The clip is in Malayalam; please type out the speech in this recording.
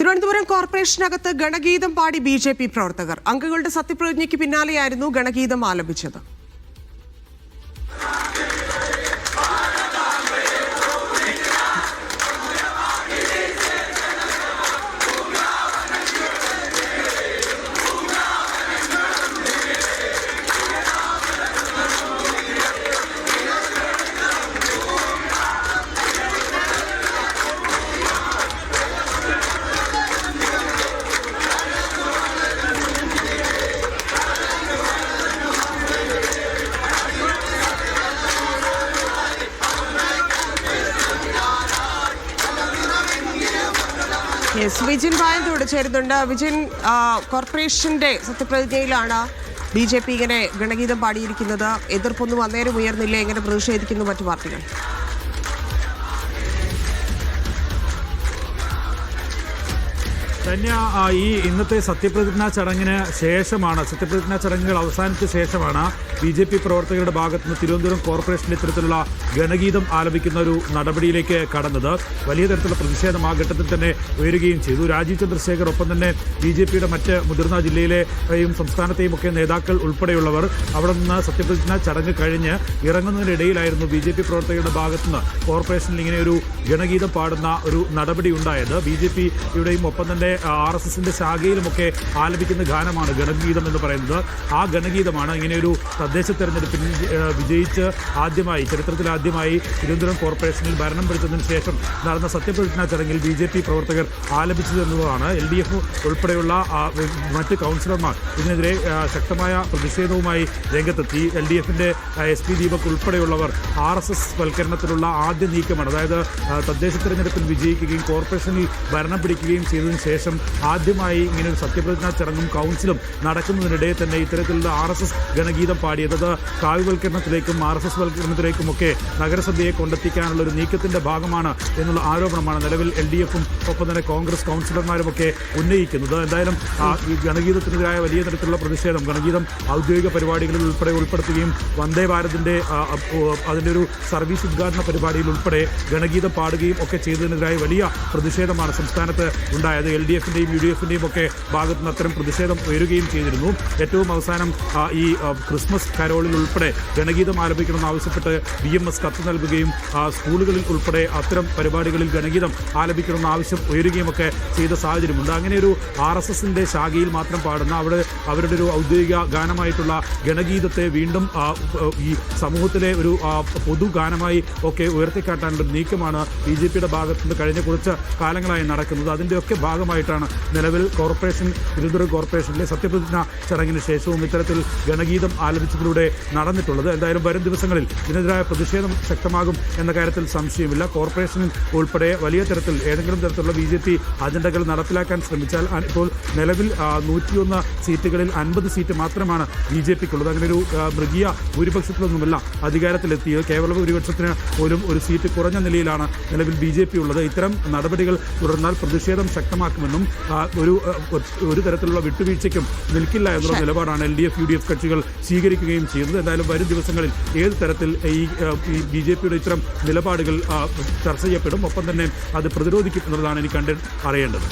തിരുവനന്തപുരം കോർപ്പറേഷനകത്ത് ഗണഗീതം പാടി ബിജെപി പ്രവർത്തകർ. അംഗങ്ങളുടെ സത്യപ്രതിജ്ഞയ്ക്ക് പിന്നാലെയായിരുന്നു ഗണഗീതം ആലപിച്ചത്. വിജിൻ വായന്തോട് ചേരുന്നുണ്ട്. വിജിൻ, കോർപ്പറേഷന്റെ സത്യപ്രതിജ്ഞയിലാണ് BJP ഇങ്ങനെ ഗണഗീതം പാടിയിരിക്കുന്നത്. എതിർപ്പൊന്നും അന്നേരം ഉയർന്നില്ല. എങ്ങനെ പ്രതിഷേധിക്കുന്നു മറ്റു പാർട്ടികൾ? ധന്യ, ഈ ഇന്നത്തെ സത്യപ്രതിജ്ഞാ ചടങ്ങിന് ശേഷമാണ്, സത്യപ്രതിജ്ഞാ ചടങ്ങുകൾ അവസാനിച്ച ശേഷമാണ് BJP പ്രവർത്തകരുടെ ഭാഗത്ത് നിന്ന് തിരുവനന്തപുരം കോർപ്പറേഷനിൽ ഇത്തരത്തിലുള്ള ഗണഗീതം ആലപിക്കുന്ന ഒരു നടപടിയിലേക്ക് കടന്നത്. വലിയ തരത്തിലുള്ള പ്രതിഷേധം ആ ഘട്ടത്തിൽ തന്നെ ഉയരുകയും ചെയ്തു. രാജീവ് ചന്ദ്രശേഖർ, ഒപ്പം തന്നെ BJPയുടെ മറ്റ് മുതിർന്ന ജില്ലയിലെയും സംസ്ഥാനത്തെയും ഒക്കെ നേതാക്കൾ ഉൾപ്പെടെയുള്ളവർ അവിടെ നിന്ന് സത്യപ്രതിജ്ഞാ ചടങ്ങ് കഴിഞ്ഞ് ഇറങ്ങുന്നതിനിടയിലായിരുന്നു BJP പ്രവർത്തകരുടെ ഭാഗത്തുനിന്ന് കോർപ്പറേഷനിൽ ഇങ്ങനെ ഒരു ഗണഗീതം പാടുന്ന ഒരു നടപടി ഉണ്ടായത്. BJPയുടെയും ഒപ്പം തന്നെ RSSന്റെ ശാഖയിലുമൊക്കെ ആലപിക്കുന്ന ഗാനമാണ് ഗണഗീതം എന്ന് പറയുന്നത്. ആ ഗണഗീതമാണ് ഇങ്ങനെയൊരു തദ്ദേശ തെരഞ്ഞെടുപ്പിൽ വിജയിച്ച് ചരിത്രത്തിൽ ആദ്യമായി തിരുവനന്തപുരം കോർപ്പറേഷനിൽ ഭരണം പിടിച്ചതിന് ശേഷം നടന്ന സത്യപ്രതിജ്ഞാ ചടങ്ങിൽ BJP പ്രവർത്തകർ ആലപിച്ചത് എന്നുള്ളതാണ്. LDF ഉൾപ്പെടെയുള്ള മറ്റ് കൗൺസിലർമാർ ഇതിനെതിരെ ശക്തമായ പ്രതിഷേധവുമായി രംഗത്തെത്തി. LDFന്റെ SP ദീപക് ഉൾപ്പെടെയുള്ളവർ RSS വൽക്കരണത്തിലുള്ള ആദ്യ നീക്കമാണ്, അതായത് തദ്ദേശ തെരഞ്ഞെടുപ്പിൽ വിജയിക്കുകയും കോർപ്പറേഷനിൽ ഭരണം പിടിക്കുകയും ചെയ്തതിനു ശേഷം ആദ്യമായി ഇങ്ങനെ ഒരു സത്യപ്രതിജ്ഞാ ചടങ്ങും കൗൺസിലും നടക്കുന്നതിനിടെ തന്നെ ഇത്തരത്തിലുള്ള RSS ഗണഗീതം പാടിയത് കാവ്യവൽക്കരണത്തിലേക്കും RSS വൽക്കരണത്തിലേക്കുമൊക്കെ നഗരസഭയെ കൊണ്ടെത്തിക്കാനുള്ള ഒരു നീക്കത്തിന്റെ ഭാഗമാണ് എന്നുള്ള ആരോപണമാണ് നിലവിൽ LDFും ഒപ്പം തന്നെ കോൺഗ്രസ് കൗൺസിലർമാരുമൊക്കെ ഉന്നയിക്കുന്നത്. എന്തായാലും ഈ ഗണഗീതത്തിനെതിരായ വലിയ തരത്തിലുള്ള പ്രതിഷേധം ഗണഗീതം ഔദ്യോഗിക പരിപാടികളിൽ ഉൾപ്പെടെ ഉൾപ്പെടുത്തുകയും വന്ദേ ഭാരതിന്റെ അതിൻ്റെ ഒരു സർവീസ് ഉദ്ഘാടന പരിപാടിയിൽ ഉൾപ്പെടെ ഗണഗീതം പാടുകയും ഒക്കെ ചെയ്തതിനെതിരായ വലിയ പ്രതിഷേധമാണ് സംസ്ഥാനത്ത് ഉണ്ടായത്. LDFന്റെയും UDFന്റെയും ഒക്കെ ഭാഗത്ത് നിന്ന് അത്തരം പ്രതിഷേധം ഉയരുകയും ചെയ്തിരുന്നു. ഏറ്റവും അവസാനം ഈ ക്രിസ്മസ് കരോളിൽ ഉൾപ്പെടെ ഗണഗീതം ആലപിക്കണമെന്ന് ആവശ്യപ്പെട്ട് BMS കത്ത് നൽകുകയും സ്കൂളുകളിൽ ഉൾപ്പെടെ അത്തരം പരിപാടികളിൽ ഗണഗീതം ആലപിക്കണമെന്ന ആവശ്യം ഉയരുകയും ഒക്കെ ചെയ്ത സാഹചര്യമുണ്ട്. അങ്ങനെ ഒരു RSSന്റെ ശാഖയിൽ മാത്രം പാടുന്ന അവരുടെ ഒരു ഔദ്യോഗിക ഗാനമായിട്ടുള്ള ഗണഗീതത്തെ വീണ്ടും ഈ സമൂഹത്തിലെ ഒരു പൊതു ഗാനമായി ഒക്കെ ഉയർത്തിക്കാട്ടാനുള്ള നീക്കമാണ് BJPയുടെ ഭാഗത്തുനിന്ന് കഴിഞ്ഞ കുറച്ച് കാലങ്ങളായി നടക്കുന്നത്. അതിൻ്റെയൊക്കെ ഭാഗമായിട്ടാണ് നിലവിൽ തിരുവനന്തപുരം കോർപ്പറേഷനിലെ സത്യപ്രതിജ്ഞാ ചടങ്ങിന് ശേഷവും ഇത്തരത്തിൽ ഗണഗീതം ആലപിച്ചതിലൂടെ നടന്നിട്ടുള്ളത്. എന്തായാലും വരും ദിവസങ്ങളിൽ ഇതിനെതിരായ പ്രതിഷേധം ശക്തമാകും എന്ന കാര്യത്തിൽ സംശയമില്ല. കോർപ്പറേഷനിൽ ഉൾപ്പെടെ വലിയ തരത്തിൽ ഏതെങ്കിലും തരത്തിലുള്ള BJP അജണ്ടകൾ നടപ്പിലാക്കാൻ ശ്രമിച്ചാൽ ഇപ്പോൾ നിലവിൽ 101 സീറ്റുകളിൽ 50 സീറ്റ് മാത്രമാണ് BJPക്കുള്ളത്. അങ്ങനെ ഒരു മൃഗീയ ഭൂരിപക്ഷത്തിലൊന്നുമല്ല അധികാരത്തിലെത്തിയത്. കേവല ഭൂരിപക്ഷത്തിന് പോലും ഒരു സീറ്റ് കുറഞ്ഞ നിലയിലാണ് നിലവിൽ BJP ഉള്ളത്. ഇത്തരം നടപടികൾ തുടർന്നാൽ പ്രതിഷേധം ശക്തമാക്കുമെന്നും ഒരു തരത്തിലുള്ള വിട്ടുവീഴ്ചയ്ക്കും നിൽക്കില്ല എന്നുള്ള നിലപാടാണ് LDF UDF കക്ഷികൾ സ്വീകരിക്കുകയും ചെയ്യുന്നത്. എന്തായാലും വരും ദിവസങ്ങളിൽ ഏത് തരത്തിൽ ഈ BJPയുടെ ഇത്തരം നിലപാടുകൾ ചർച്ച ചെയ്യപ്പെടും, ഒപ്പം തന്നെ അത് പ്രതിരോധിക്കും എന്നുള്ളതാണ് എനിക്ക് അറിയേണ്ടത്.